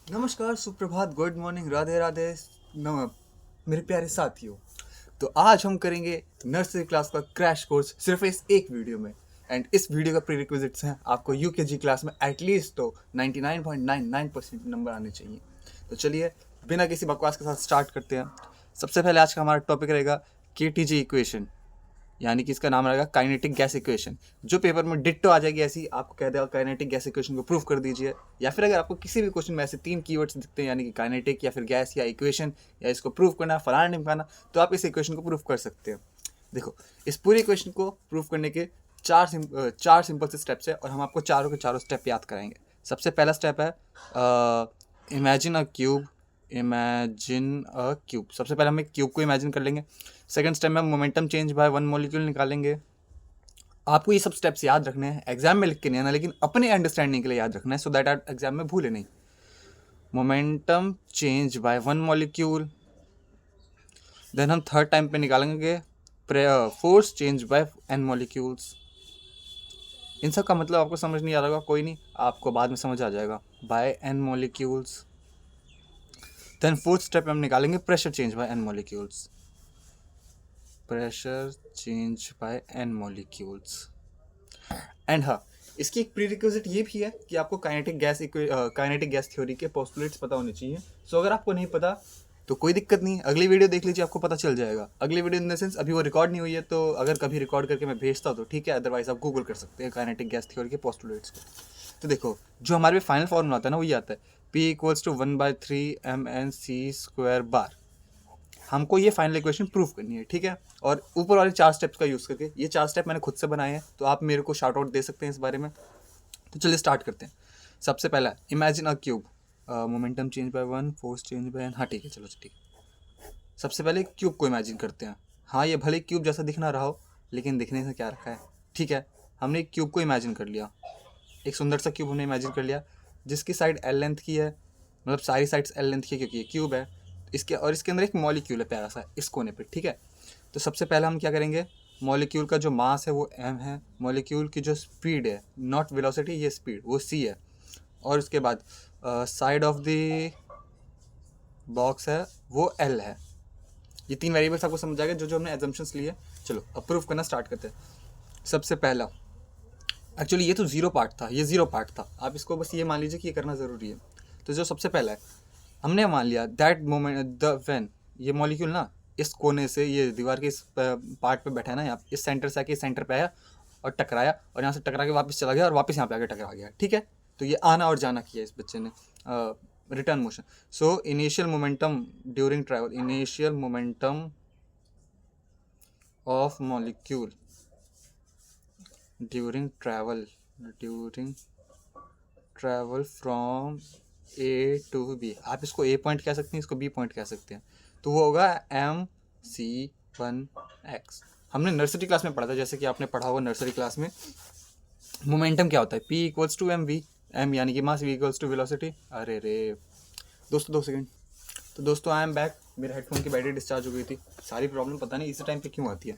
नमस्कार, सुप्रभात, good morning, Radhe Radhe. मेरे प्यारे साथियों, तो आज हम करेंगे नर्सरी क्लास का क्रैश कोर्स सिर्फ इस एक वीडियो में। एंड इस वीडियो का प्रीरिक्विजिट्स हैं आपको यूकेजी क्लास में एटलीस्ट तो 99.99% नंबर आने चाहिए। तो चलिए बिना किसी बकवास के साथ स्टार्ट करते हैं। सबसे पहले आज का हमारा टॉपिक रहेगा केटीजी इक्वेशन, यानी कि इसका नाम रहेगा काइनेटिक गैस इक्वेशन। जो पेपर में डिट्टो आ जाएगी ऐसी, आपको कह देगा काइनेटिक गैस इक्वेशन को प्रूव कर दीजिए। या फिर अगर आपको किसी भी क्वेश्चन में ऐसे 3 कीवर्ड्स दिखते हैं, यानी कि काइनेटिक या फिर गैस या इक्वेशन, या इसको प्रूव करना, फलाना निमकाना, तो आप इस इक्वेशन को प्रूव कर सकते हैं। देखो, इस पूरी इक्वेशन को प्रूव करने के चार सिंपल से स्टेप्स है, और हम आपको चारों के चारों स्टेप याद कराएंगे। सबसे पहला स्टेप है इमेजिन अ क्यूब। सबसे पहले हम एक क्यूब को इमेजिन कर लेंगे। सेकंड स्टेप में momentum change by one molecule निकालेंगे। आपको ये सब स्टेप्स याद रखने हैं, एग्जाम में लिख के नहीं आना, लेकिन अपने अंडरस्टैंडिंग के लिए याद रखना है, सो दैट आप एग्जाम में भूले नहीं। Momentum change by one molecule, then हम थर्ड टाइम पे निकालेंगे force change by N molecules. इन सब का मतलब आपको समझ नहीं आ रहा होगा, कोई नहीं, आपको बाद में समझ आ जाएगा। By N molecules. Then fourth step में हम निकालेंगे pressure change by N molecules. Pressure change by N molecules. And हाँ, इसकी एक प्रीरिक्विजिट ये भी है कि आपको काइनेटिक गैस थ्योरी के पोस्टुलेट्स पता होने चाहिए। सो अगर आपको नहीं पता तो कोई दिक्कत नहीं, अगली वीडियो देख लीजिए, आपको पता चल जाएगा। अगली वीडियो इन द सेंस अभी वो रिकॉर्ड नहीं हुई है, तो अगर कभी रिकॉर्ड करके मैं भेजता हूँ तो ठीक है, अदरवाइज आप गूगल कर सकते हैं काइनेटिक गैस थ्योरी के पोस्टुलेट्स को। तो देखो, जो हमारे फाइनल फॉर्मूला आता है ना, वही आता है P=1/3 mc²बार। हमको ये फाइनल इक्वेशन प्रूफ करनी है, ठीक है। और ऊपर वाले 4 स्टेप्स का यूज़ करके, ये 4 स्टेप मैंने खुद से बनाए हैं, तो आप मेरे को शाउट आउट दे सकते हैं इस बारे में। तो चलिए स्टार्ट करते हैं। सबसे पहला imagine a cube, momentum change by one, force change by N. हाँ ठीक है, चलो ठीक है। सबसे पहले क्यूब को इमेजिन करते हैं। हाँ, ये भले क्यूब जैसा दिख ना रहा हो, लेकिन दिखने से क्या रखा है, ठीक है। हमने एक क्यूब को इमेजिन कर लिया, एक सुंदर सा क्यूब हमने इमेजिन कर लिया, जिसकी साइड एल लेंथ की है, मतलब सारी साइड्स एल लेंथ की है, क्योंकि ये क्यूब है। इसके अंदर एक मॉलिक्यूल है प्यारा सा इस कोने पे, ठीक है। तो सबसे पहले हम क्या करेंगे, मॉलिक्यूल का जो मास है वो m है, मॉलिक्यूल की जो स्पीड है, नॉट वेलोसिटी, ये स्पीड, वो c है। और उसके बाद साइड ऑफ द बॉक्स है वो l है। ये 3 वेरिएबल्स आपको समझ आएगा जो हमने एजम्पशंस लिए। चलो अब प्रूफ करना स्टार्ट करते हैं। सबसे पहला, एक्चुअली ये तो जीरो पार्ट था, ये जीरो पार्ट था, आप इसको बस ये मान लीजिए कि ये करना ज़रूरी है। तो जो सबसे पहला है, हमने मान लिया दैट मोमेंट द व्हेन, ये मॉलिक्यूल ना इस कोने से, ये दीवार के इस पार्ट पे बैठा है ना, यहाँ इस सेंटर से आके इस सेंटर पे आया और टकराया, और यहाँ से टकरा के वापस चला गया और वापस यहाँ पे आके टकरा गया, ठीक है। तो ये आना और जाना किया इस बच्चे ने, return motion. So initial momentum during travel, initial momentum of molecule during travel from A to B. आप इसको ए पॉइंट कह सकते हैं, इसको बी पॉइंट कह सकते हैं। तो वो होगा mc1x। हमने नर्सरी क्लास में पढ़ा था, जैसे कि आपने पढ़ा होगा नर्सरी क्लास में, मोमेंटम क्या होता है, P=mv, m यानी कि मास, v=वेलोसिटी। अरे रे दोस्तों, 2 सेकेंड। तो दोस्तों, आई एम बैक। मेरे हेडफोन की बैटरी डिस्चार्ज हो गई थी, सारी प्रॉब्लम पता नहीं इसी टाइम पे क्यों आती है।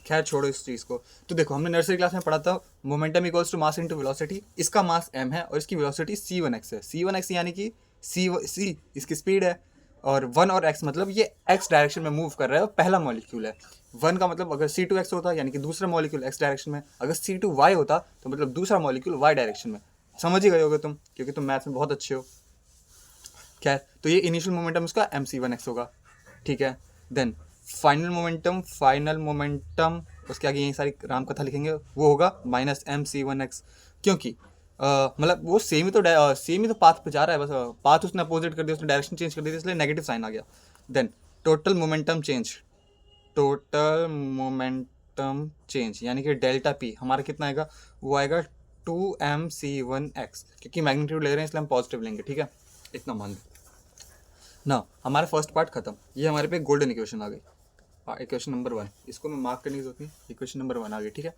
खैर छोड़ो इस चीज़ को। तो देखो, हमने नर्सरी क्लास में पढ़ा था momentum equals to mass into velocity. इसका मास m है और इसकी वेलोसिटी c1x है। c1x यानी कि c इसकी स्पीड है, और 1 और x मतलब ये x डायरेक्शन में मूव कर रहा है, और पहला मॉलिक्यूल है। 1 का मतलब अगर c2x होता यानी कि दूसरा मॉलिक्यूल x डायरेक्शन में, अगर c2y होता तो मतलब दूसरा मॉलिक्यूल y डायरेक्शन में। समझ ही गए होगे तुम, क्योंकि तुम मैथ्स में बहुत अच्छे हो। खैर, तो ये इनिशियल मोमेंटम इसका mc1x होगा, ठीक है। देन फाइनल मोमेंटम, उसके आगे यही सारी राम कथा लिखेंगे, वो होगा -mc1x, क्योंकि मतलब वो सेम ही तो पाथ पे जा रहा है, बस पाथ उसने अपोजिट कर दिया, उसने डायरेक्शन चेंज कर दी, इसलिए नेगेटिव साइन आ गया। देन टोटल मोमेंटम चेंज यानी कि डेल्टा पी हमारा कितना आएगा, वो आएगा 2mc1x, क्योंकि मैग्नीट्यूड ले रहे हैं इसलिए हम पॉजिटिव लेंगे, ठीक है। इतना मान लो ना। हमारा फर्स्ट पार्ट खत्म। ये हमारे पे गोल्डन इक्वेशन आ गई, इक्वेशन नंबर 1। इसको मैं मार्क करने की जरूरत नहीं, इक्वेशन नंबर 1 आ गई, ठीक है।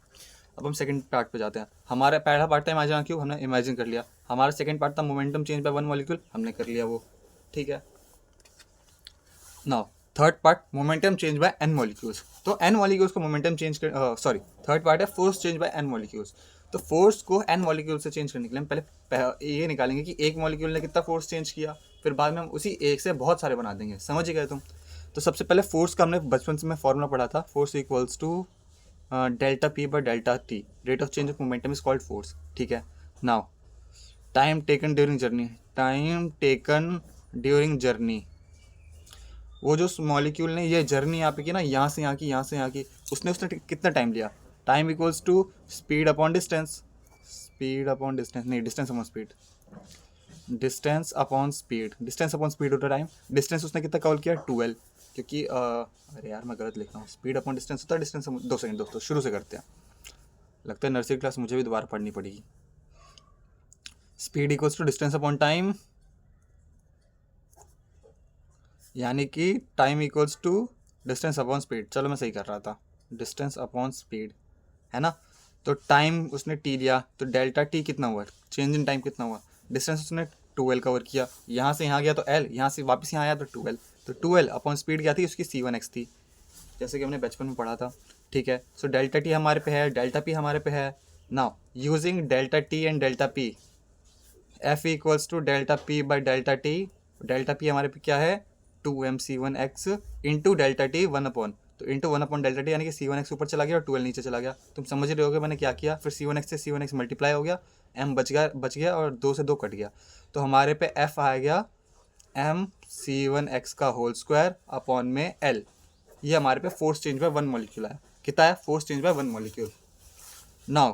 अब हम सेकंड पार्ट पे जाते हैं। हमारा पहला पार्ट था इमेजिन क्यूब, हमने इमेजिन कर लिया। हमारा सेकंड पार्ट था momentum change by one molecule, हमने कर लिया वो, ठीक है। Now third part, momentum change by N molecules. तो एन मॉलिक्यूल्स को मोमेंटम चेंज कर, सॉरी, थर्ड पार्ट है force change by N molecules. तो फोर्स को एन मॉलिक्यूल से चेंज करने के लिए हम पहले ये निकालेंगे कि एक मॉलिक्यूल ने कितना फोर्स चेंज किया, फिर बाद में हम उसी एक से बहुत सारे बना देंगे, समझ गए तुम। तो सबसे पहले फोर्स का हमने बचपन से मैं फॉर्मूला पढ़ा था, force equals to delta P by delta T, rate of change of momentum is called force, ठीक है। Now time taken during journey, time taken during journey, वो जो मॉलिक्यूल ने ये जर्नी यहाँ पे की ना, यहाँ से यहाँ की, यहाँ से यहाँ की, उसने उसने कितना टाइम लिया। Time equals to speed upon distance, speed upon distance नहीं, distance upon speed, distance upon speed, distance upon speed होता टाइम। डिस्टेंस उसने कितना कवर किया, 12, क्योंकि अरे यार मैं गलत लिख रहा हूँ, स्पीड अपॉन डिस्टेंस होता है, डिस्टेंस 2 सेकंड दोस्तों, शुरू से करते हैं, लगता है नर्सरी क्लास मुझे भी दोबारा पढ़नी पड़ेगी। Speed equals to distance upon time, यानी कि time equals to distance upon speed, चलो मैं सही कर रहा था, डिस्टेंस अपॉन स्पीड, है ना। तो टाइम उसने टी लिया, तो डेल्टा टी कितना हुआ, चेंज इन टाइम कितना हुआ, डिस्टेंस उसने 12 कवर किया, यहाँ से यहाँ गया तो एल, यहाँ से वापस यहाँ आया तो 12, तो 12 अपॉन स्पीड क्या थी उसकी, c1x थी, जैसे कि हमने बचपन में पढ़ा था, ठीक है। सो डेल्टा टी हमारे पे है, डेल्टा पी हमारे पे है। Now using delta T and delta P, F equals to delta P by delta T, delta P हमारे पे क्या है 2mc1x इंटू डेल्टा टी 1 तो इंटू 1 डेल्टा टी, यानी कि c1x ऊपर चला गया और 12 नीचे चला गया। तुम समझ रहे होगे मैंने क्या किया, फिर c1x से c1x मल्टीप्लाई हो गया, m बच गया और 2 से 2 कट गया, तो हमारे पे f आ गया mc1x का होल स्क्वायर अपॉन में l। ये हमारे पे फोर्स चेंज बाय 1 मॉलिक्यूल आया, कितना है, force change bye 1 molecule. Now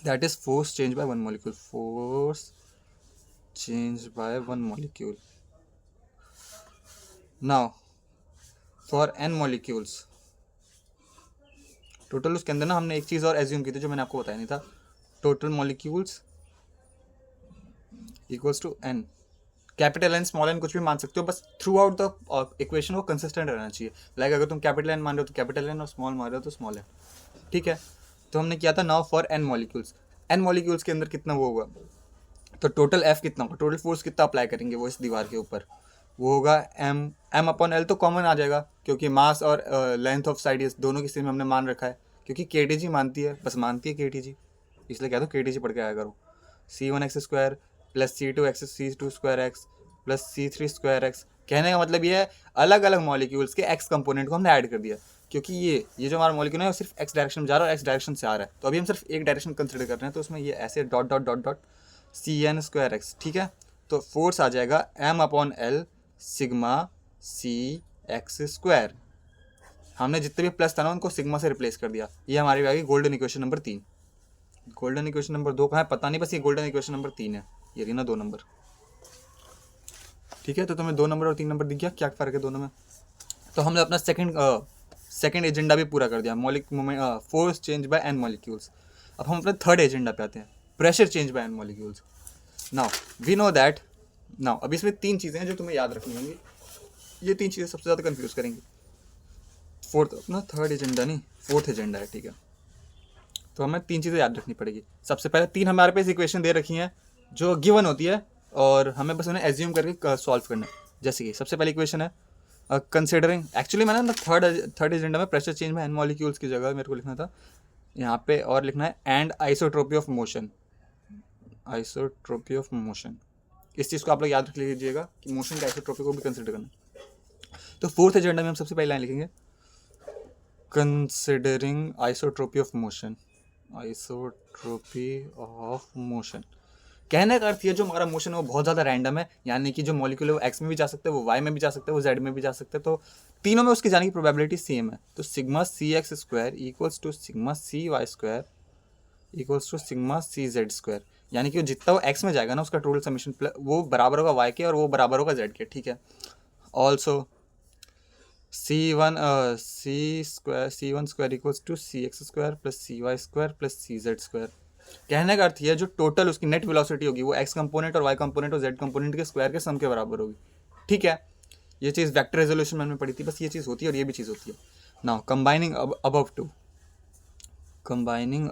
that is force change bye 1 molecule, force change bye 1 molecule. Now for n molecules, total उसके अंदर ना हमने एक चीज़ और एज्यूम की थी जो मैंने आपको बताया नहीं था, total molecules equals to n, capital N small N कुछ भी मान सकते हो, बस थ्रू आउट द इक्वेशन वो कंसिस्टेंट रहना चाहिए। लाइक अगर तुम कैपिटल एन मान रहे हो तो कैपिटल एन और स्मॉल मान रहे हो तो स्मॉल एन, ठीक है। तो हमने किया था now for n molecules, n molecules के अंदर कितना वो होगा, तो टोटल f कितना होगा, टोटल फोर्स कितना अप्लाई करेंगे वो इस दीवार के ऊपर, वो होगा m अपॉन एल, तो कॉमन आ जाएगा क्योंकि मास और लेंथ ऑफ साइड दोनों की में हमने मान रखा है, क्योंकि kg मानती है, बस मानती है kg, इसलिए कहता हूँ kg पढ़ के आया करो। c1x square plus c2x c2 square x plus c3 square x, कहने का मतलब ये है अलग अलग मॉलिक्यूल्स के x कंपोनेंट को हमने ऐड कर दिया, क्योंकि ये जो हमारा मॉलिक्यूल है वो सिर्फ x डायरेक्शन में जा रहा है और x डायरेक्शन से आ रहा है, तो अभी हम सिर्फ एक डायरेक्शन कंसिडर कर रहे हैं, तो उसमें ये ऐसे dot dot dot dot cn square X, ठीक है। तो फोर्स आ जाएगा m upon L sigma C X square, हमने जितने भी प्लस था ना उनको सिग्मा से रिप्लेस कर दिया, ये हमारी आ गई golden equation number 3। Golden equation number 2 कहाँ है पता नहीं, बस ये गोल्डन इक्वेशन नंबर 3 है, ये रही ना 2 नंबर, ठीक है। तो तुम्हें 2 नंबर और 3 नंबर दिख गया क्या फ़र्क है दोनों में। तो हमने अपना सेकंड एजेंडा भी पूरा कर दिया, force change by N molecules. अब हम अपने थर्ड एजेंडा पे आते हैं, pressure change by N molecules. Now we know that, now अब इसमें 3 चीज़ें हैं जो तुम्हें याद रखनी होंगी, ये 3 चीज़ें सबसे ज़्यादा कंफ्यूज करेंगी। फोर्थ अपना थर्ड एजेंडा नहीं, फोर्थ एजेंडा है, ठीक है। तो हमें 3 चीज़ें याद रखनी पड़ेगी। सबसे पहले 3 हमारे पास इक्वेशन दे रखी हैं जो गिवन होती है और हमें बस उन्हें एज्यूम करके सॉल्व करना है। जैसे कि सबसे पहली इक्वेशन है कंसिडरिंग, एक्चुअली मैंने ना थर्ड एजेंडा में प्रेशर चेंज में एन मॉलिक्यूल्स की जगह मेरे को लिखना था यहाँ पे, और लिखना है and isotropy of motion, isotropy of motion, इस चीज़ को आप लोग याद रख लीजिएगा कि मोशन के आइसोट्रोपी को भी कंसिडर करना। तो फोर्थ एजेंडा में हम सबसे पहले लाइन लिखेंगे considering isotropy of motion, isotropy of motion. कहने का अर्थ ये जो हमारा मोशन है वो बहुत ज़्यादा रैंडम है, यानी कि जो मॉलिक्यूल है वो एक्स में भी जा सकते हैं, वो वाई में भी जा सकते हैं, वो जेड में भी जा सकते हैं, तो तीनों में उसके जाने की प्रोबेबिलिटी सेम है। तो sigma C X square equals to sigma C Y square equals to sigma C Z square, यानी कि जितना वो एक्स में जाएगा ना उसका टोटल समीशन वो बराबर होगा वाई के और वो बराबर होगा जेड के, ठीक है। Also C one square equals to C X square plus C Y square plus C Z square. कहने का अर्थ ये जो टोटल उसकी नेट वेलोसिटी होगी वो एक्स कंपोनेंट और वाई कंपोनेंट और जेड कंपोनेंट के स्क्वायर के सम के बराबर होगी, ठीक है। ये चीज़ वेक्टर रेजोल्यूशन में पढ़ी थी, बस ये चीज़ होती है और ये भी चीज़ होती है। नाउ कंबाइनिंग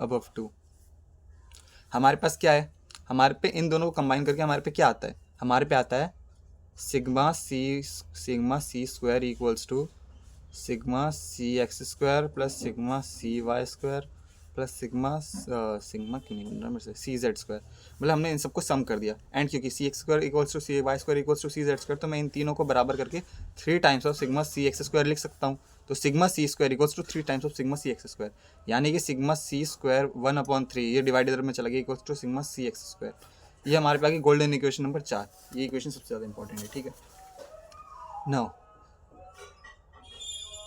अबव टू हमारे पास क्या है, हमारे पे इन दोनों को कंबाइन करके हमारे पे क्या आता है, हमारे पे आता है sigma C square equals to sigma C X square plus sigma C Y square plus sigma sigma क्यों नहीं बन रहा मेरे से, सी जेड स्क्वायर, मतलब हमने इन सबको सम कर दिया। एंड क्योंकि C X square equals to C Y square equals to C Z square, तो मैं इन तीनों को बराबर करके 3 times of sigma C X square लिख सकता हूँ। तो sigma C square equals to 3 times of sigma C X square, यानी कि सिग्मा सी स्क्वायर 1/3 ये डिवाइडेड में चला गया equals to sigma C X square. ये हमारे पास आ गई गोल्डन इक्वेशन नंबर 4। ये इक्वेशन सबसे ज़्यादा इंपॉर्टेंट है, ठीक है। Now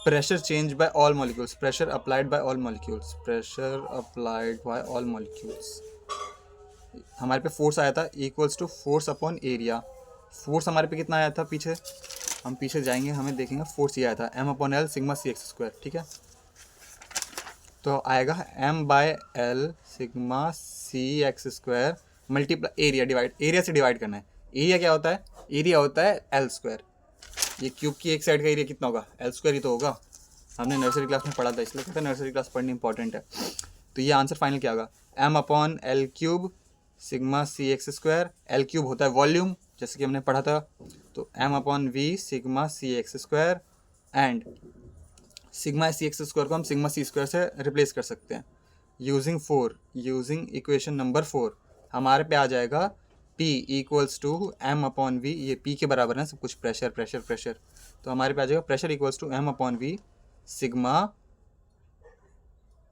pressure changed by all molecules, pressure applied by all molecules, pressure applied by all molecules। हमारे पे फोर्स आया था equals to force upon area. Force हमारे पे कितना आया था पीछे, हम पीछे जाएंगे हमें देखेंगे फोर्स ये आया था m/l sigma C X square, ठीक है। तो आएगा m/l sigma C X square multiply area, divide area से डिवाइड करना है। एरिया क्या होता है, एरिया होता है एल स्क्वायर। ये क्यूब की एक साइड का एरिया कितना होगा, एल स्क्वायर ही तो होगा। हमने नर्सरी क्लास में पढ़ा था, इसलिए कहते हैं नर्सरी क्लास पढ़नी इंपॉर्टेंट है। तो ये आंसर फाइनल क्या होगा, m/l³ sigma C X square. L cube होता है वॉल्यूम, जैसे कि हमने पढ़ा था। तो m/v sigma C X square and sigma C X square को हम सिग्मा सी स्क्वायर से रिप्लेस कर सकते हैं यूजिंग इक्वेशन नंबर 4। हमारे पे आ जाएगा P इक्वल्स टू m/v, ये P के बराबर है सब कुछ, प्रेशर प्रेशर प्रेशर। तो हमारे पे आ जाएगा pressure equals to m/v sigma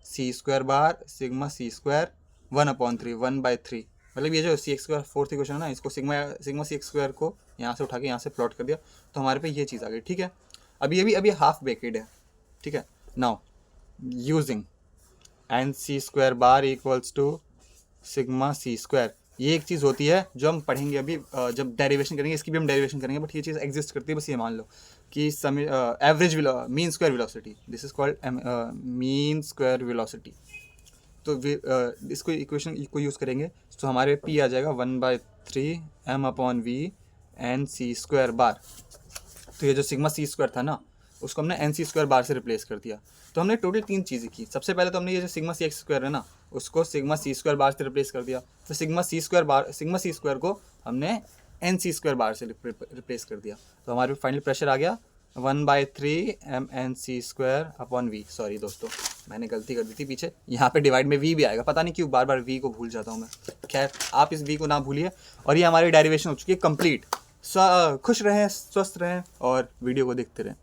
C square bar sigma C square 1/3 1/3। मतलब ये जो C X square fourth equation है ना, इसको सिग्मा सी एक्स स्क्वायर को यहाँ से उठा के यहाँ से प्लॉट कर दिया, तो हमारे पे ये चीज़ आ गई, ठीक है। अभी हाफ बेकेड है, ठीक है। Now using N C square bar equals to sigma C square, ये एक चीज़ होती है जो हम पढ़ेंगे अभी जब डेरिवेशन करेंगे, इसकी भी हम डेरिवेशन करेंगे, बट ये चीज़ एग्जिस्ट करती है। बस ये मान लो कि average mean square velocity, this is called mean square velocity. तो इसको इक्वेशन को यूज़ करेंगे तो हमारे P आ जाएगा 1/3 m/v एन सी स्क्वायर बार। तो ये जो सिग्मा सी स्क्वायर था ना, उसको हमने एन सी स्क्वायर बार से रिप्लेस कर दिया। तो हमने टोटल 3 चीज़ें की। सबसे पहले तो हमने ये जो सिग्मा सी एक्स स्क्वायर है ना, उसको सिग्मा सी स्क्वायर बार से रिप्लेस कर दिया। फिर सिग्मा सी स्क्वायर को हमने एन सी स्क्वायर बार से रिप्लेस कर दिया। तो हमारे फाइनल प्रेशर आ गया 1/3 mnc²/v। सॉरी दोस्तों, मैंने गलती कर दी थी पीछे, यहाँ पे डिवाइड में v भी आएगा, पता नहीं क्यों बार बार v को भूल जाता हूँ मैं। खैर, आप इस v को ना भूलिए। और ये हमारी डेरिवेशन हो चुकी है कंप्लीट। खुश रहें, स्वस्थ रहें और वीडियो को देखते रहें।